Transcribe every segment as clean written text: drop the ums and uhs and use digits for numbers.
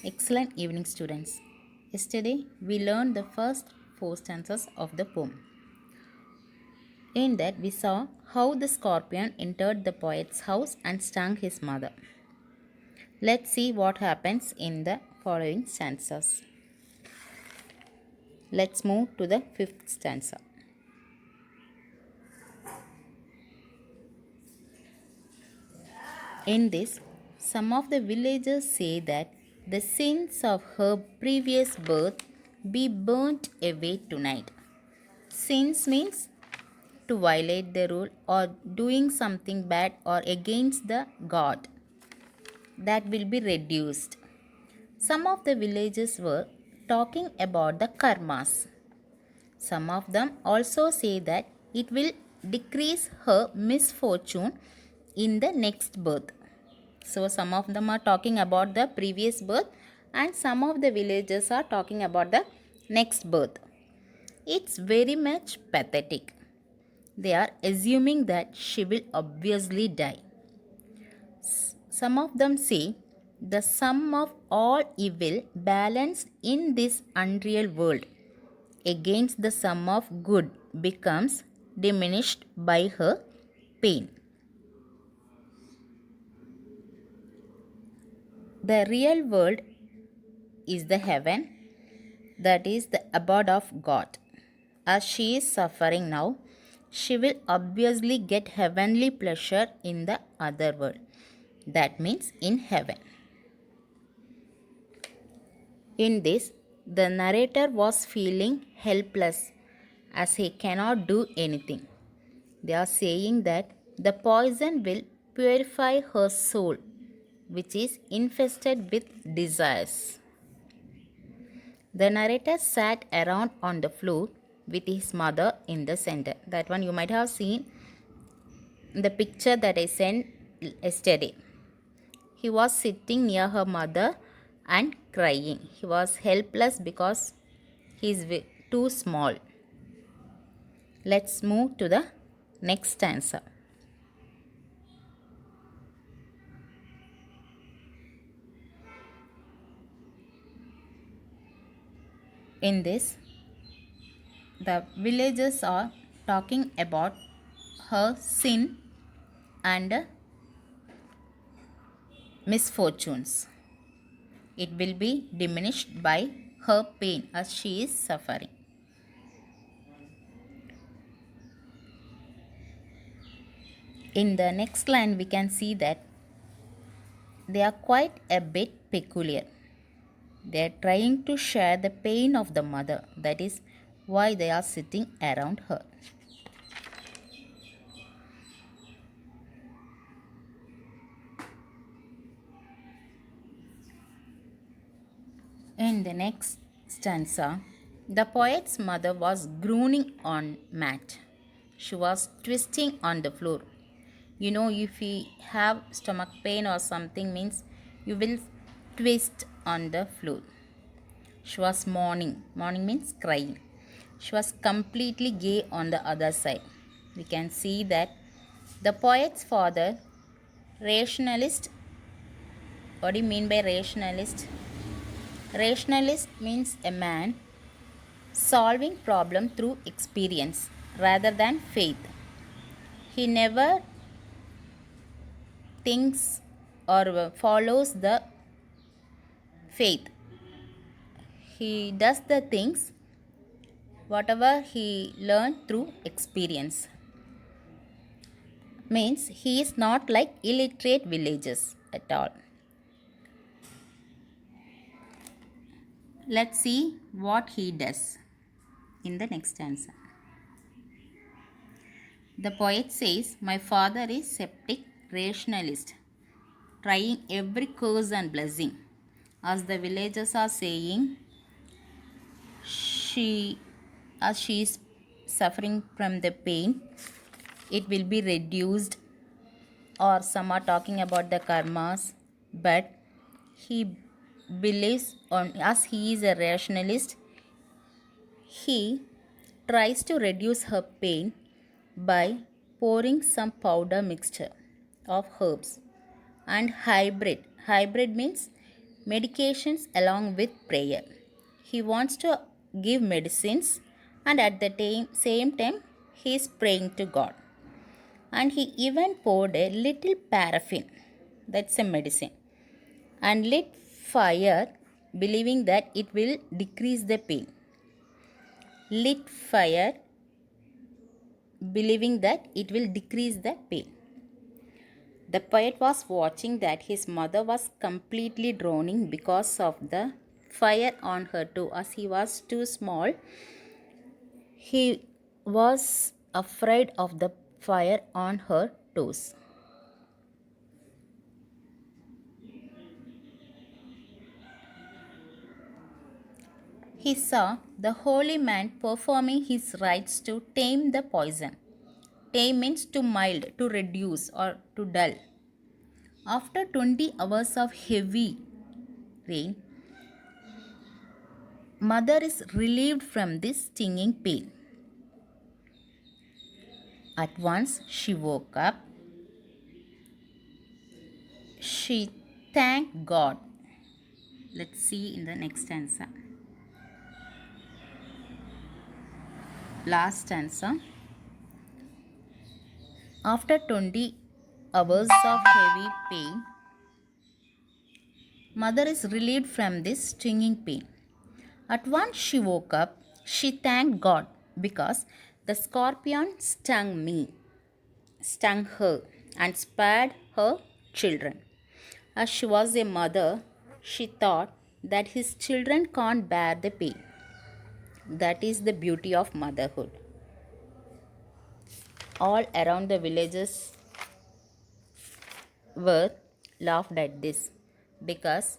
Excellent evening, students. Yesterday, we learned the first four stanzas of the poem. In that, we saw how the scorpion entered the poet's house and stung his mother. Let's see what happens in the following stanzas. Let's move to the fifth stanza. In this, some of the villagers say that the sins of her previous birth be burnt away tonight. Sins means to violate the rule or doing something bad or against the god, that will be reduced. Some of the villagers were talking about the karmas. Some of them also say that it will decrease her misfortune in the next birth. So some of them are talking about the previous birth and some of the villagers are talking about the next birth. It's very much pathetic. They are assuming that she will obviously die. Some of them say the sum of all evil balanced in this unreal world against the sum of good becomes diminished by her pain. The real world is the heaven, that is the abode of God. As she is suffering now, she will obviously get heavenly pleasure in the other world. That means in heaven. In this, the narrator was feeling helpless as he cannot do anything. They are saying that the poison will purify her soul, which is infested with desires. The narrator sat around on the floor with his mother in the center. That one you might have seen in the picture that I sent yesterday. He was sitting near her mother and crying. He was helpless because he is too small. Let's move to the next stanza. In this, the villagers are talking about her sin and misfortunes. It will be diminished by her pain as she is suffering. In the next line, we can see that they are quite a bit peculiar. They are trying to share the pain of the mother. That is why they are sitting around her. In the next stanza, the poet's mother was groaning on mat. She was twisting on the floor. You know, if you have stomach pain or something means you will twist on the floor. She was mourning. Mourning means crying. She was completely gay on the other side. We can see that the poet's father, rationalist. What do you mean by rationalist? Rationalist means a man solving problem through experience rather than faith. He never thinks or follows the faith. He does the things whatever he learned through experience. Means he is not like illiterate villagers at all. Let's see what he does in the next stanza. The poet says, my father is sceptic rationalist, trying every curse and blessing. As the villagers are saying, as she is suffering from the pain, it will be reduced, or some are talking about the karmas, but he believes on, as he is a rationalist, he tries to reduce her pain by pouring some powder mixture of herbs and hybrid. Hybrid means medications along with prayer. He wants to give medicines and at the same time he is praying to God. And he even poured a little paraffin, that's a medicine, and lit fire believing that it will decrease the pain. Lit fire believing that it will decrease the pain. The poet was watching that his mother was completely drowning because of the fire on her too. As he was too small, he was afraid of the fire on her toes. He saw the holy man performing his rites to tame the poison. Tame means to mild, to reduce, or to dull. After 20 hours of heavy rain, mother is relieved from this stinging pain. At once she woke up. She thanked God. Let's see in the next stanza. Last stanza. After 20 hours of heavy pain, mother is relieved from this stinging pain. At once she woke up. She thanked God because the scorpion stung her, and spared her children. As she was a mother, she thought that his children can't bear the pain. That is the beauty of motherhood. All around the villages were laughed at this because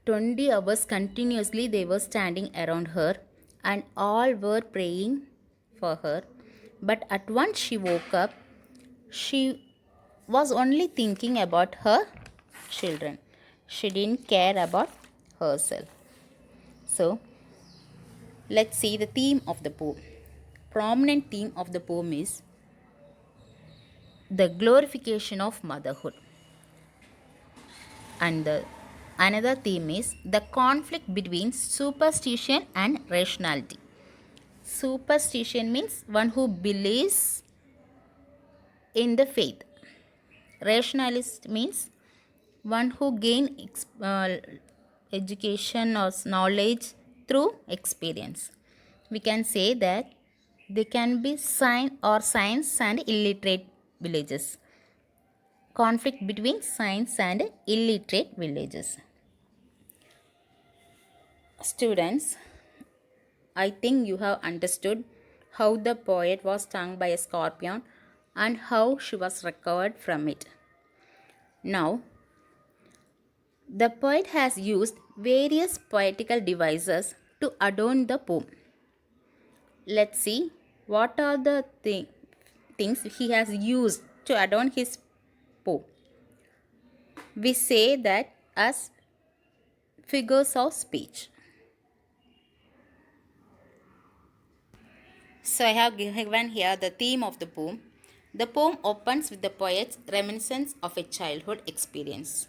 20 hours continuously they were standing around her and all were praying for her. But at once she woke up, she was only thinking about her children. She didn't care about herself. So, let's see the theme of the poem. Prominent theme of the poem is the glorification of motherhood. And the another theme is the conflict between superstition and rationality. Superstition means one who believes in the faith. Rationalist means one who gain education or knowledge through experience. We can say that they can be science and illiterate villages. Conflict between science and illiterate villages. Students, I think you have understood how the poet was stung by a scorpion and how she was recovered from it. Now, the poet has used various poetical devices to adorn the poem. Let's see what are the things he has used to adorn his poem. We say that as figures of speech. So I have given here the theme of the poem. The poem opens with the poet's reminiscence of a childhood experience.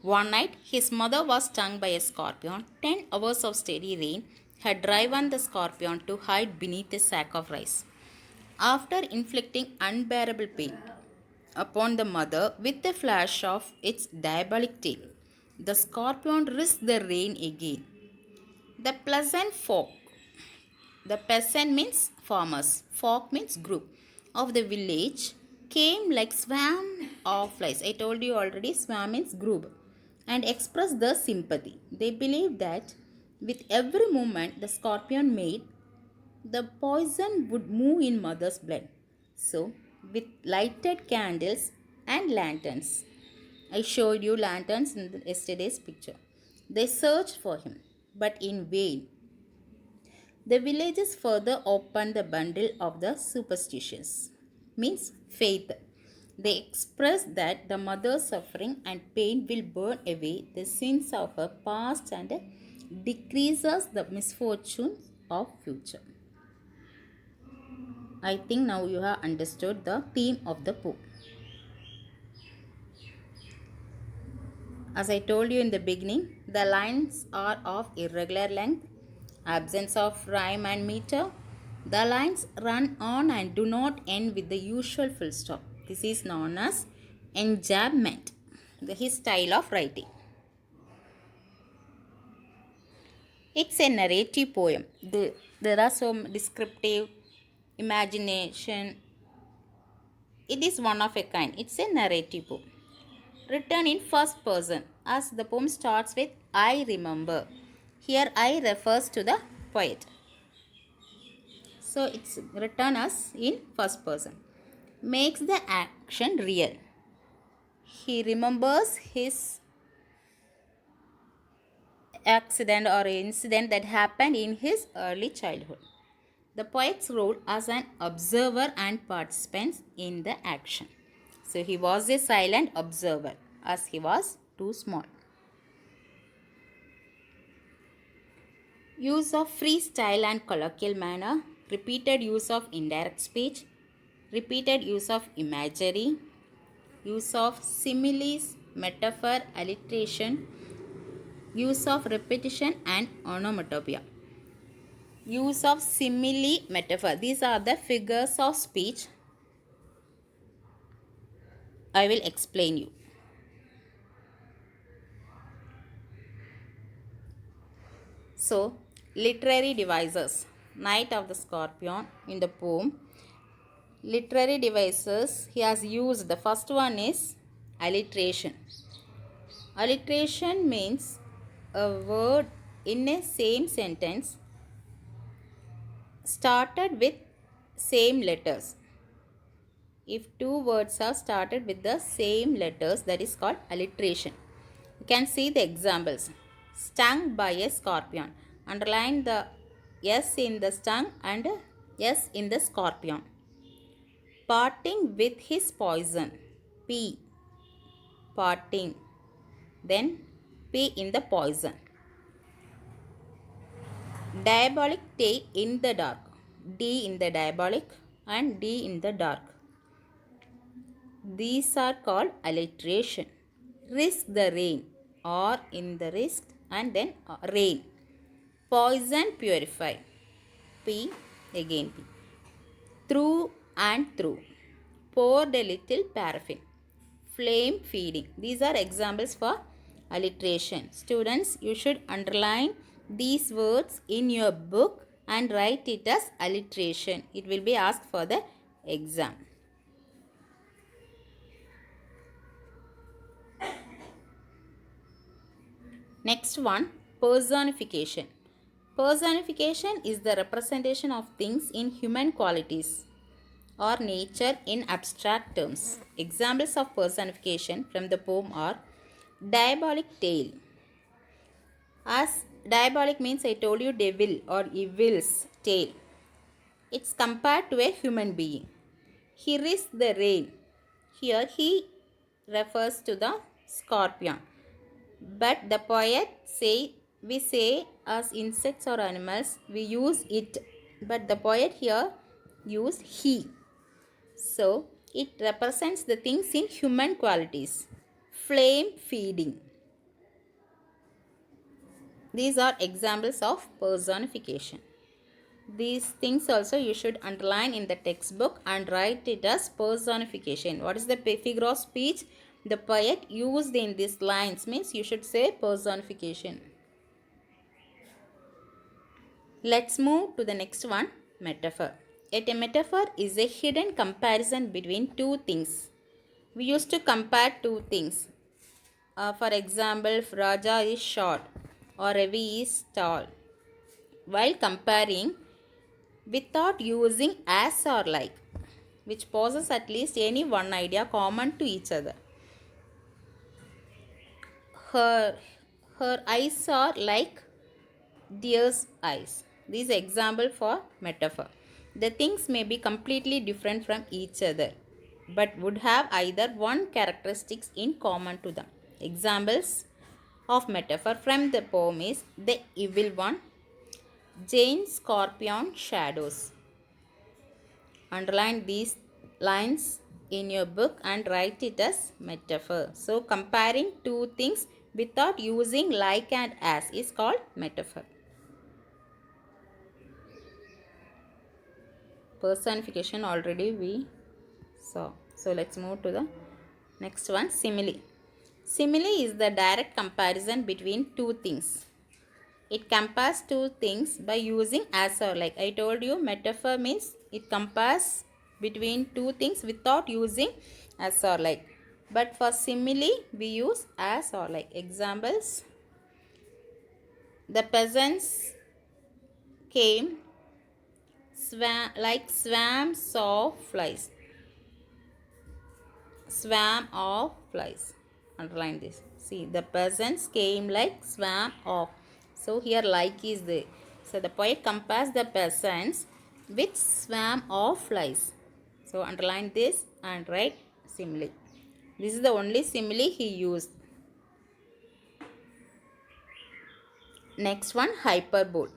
One night, his mother was stung by a scorpion. 10 hours of steady rain had driven the scorpion to hide beneath a sack of rice. After inflicting unbearable pain upon the mother with a flash of its diabolic tail, the scorpion risked the rain again. The pleasant folk, the peasant means farmers, folk means group, of the village came like swarm of flies. I told you already, swarm means group, and expressed their sympathy. They believed that with every movement the scorpion made, the poison would move in mother's blood. So, with lighted candles and lanterns, I showed you lanterns in yesterday's picture, they searched for him, but in vain. The villagers further opened the bundle of the superstitions, means faith. They expressed that the mother's suffering and pain will burn away the sins of her past and decreases the misfortunes of future. I think now you have understood the theme of the poem. As I told you in the beginning, the lines are of irregular length, absence of rhyme and meter. The lines run on and do not end with the usual full stop. This is known as enjambment, his style of writing. It's a narrative poem. There are some descriptive, imagination. It is one of a kind. It's a narrative poem. Written in first person, as the poem starts with I remember. Here I refers to the poet. So it's written as in first person. Makes the action real. He remembers his accident or incident that happened in his early childhood. The poet's role as an observer and participant in the action. So he was a silent observer as he was too small. Use of freestyle and colloquial manner, repeated use of indirect speech, repeated use of imagery, use of similes, metaphor, alliteration, use of repetition and onomatopoeia. Use of simile, metaphor. These are the figures of speech. I will explain you. So, literary devices. Knight of the Scorpion in the poem. Literary devices he has used. The first one is alliteration. Alliteration means a word in a same sentence started with same letters. If two words are started with the same letters, that is called alliteration. You can see the examples. Stung by a scorpion. Underline the S in the stung and S in the scorpion. Parting with his poison. P. Parting. Then P in the poison. Diabolic day in the dark. D in the diabolic and D in the dark. These are called alliteration. Risk the rain or in the risk and then rain. Poison purify. P again P. Through and through. Poured a little paraffin. Flame feeding. These are examples for alliteration. Students, you should underline these words in your book and write it as alliteration. It will be asked for the exam. Next one, personification. Personification is the representation of things in human qualities or nature in abstract terms. Examples of personification from the poem are diabolic tale. As diabolic means I told you devil or evil's tale. It's compared to a human being. He risked the rain. Here he refers to the scorpion. But the poet say we say as insects or animals we use it. But the poet here use he. So it represents the things in human qualities. Flame feeding. These are examples of personification. These things also you should underline in the textbook and write it as personification. What is the figure of speech the poet used in these lines means you should say personification. Let's move to the next one, metaphor. Yet a metaphor is a hidden comparison between two things. We used to compare two things. For example, if Raja is short or Ravi is tall. While comparing without using as or like, which possesses at least any one idea common to each other. Her eyes are like deer's eyes. This is example for metaphor. The things may be completely different from each other, but would have either one characteristics in common to them. Examples of metaphor from the poem is the evil one, Jane Scorpion shadows. Underline these lines in your book and write it as metaphor. So comparing two things without using like and as is called metaphor. Personification already we saw. So let's move to the next one, simile. Simile is the direct comparison between two things. It compares two things by using as or like. I told you metaphor means it compares between two things without using as or like. But for simile we use as or like. Examples: the peasants came like swarms of flies. Swarm of flies. Underline this. See, the peasants came like swarm of. So here like is there. So the poet compares the peasants with swarm of flies. So underline this and write simile. This is the only simile he used. Next one, hyperbole.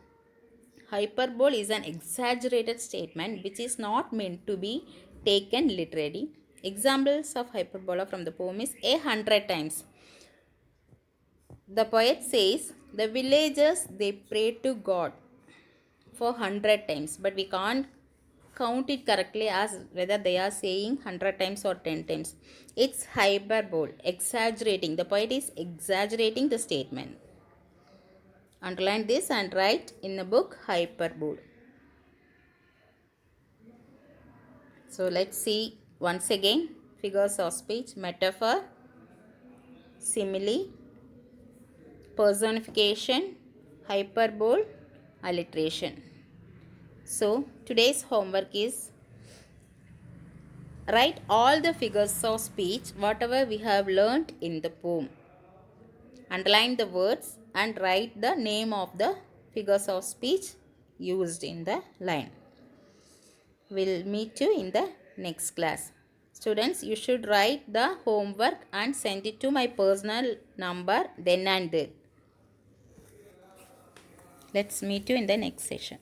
Hyperbole is an exaggerated statement which is not meant to be taken literally. Examples of hyperbole from the poem is 100 times. The poet says the villagers they pray to God for 100 times, but we can't count it correctly as whether they are saying 100 times or 10 times. It's hyperbole, exaggerating. The poet is exaggerating the statement. Underline this and write in the book hyperbole. So let's see once again figures of speech, metaphor, simile, personification, hyperbole, alliteration. So today's homework is write all the figures of speech whatever we have learnt in the poem. Underline the words and write the name of the figures of speech used in the line. We'll meet you in the next class. Students, you should write the homework and send it to my personal number then and there. Let's meet you in the next session.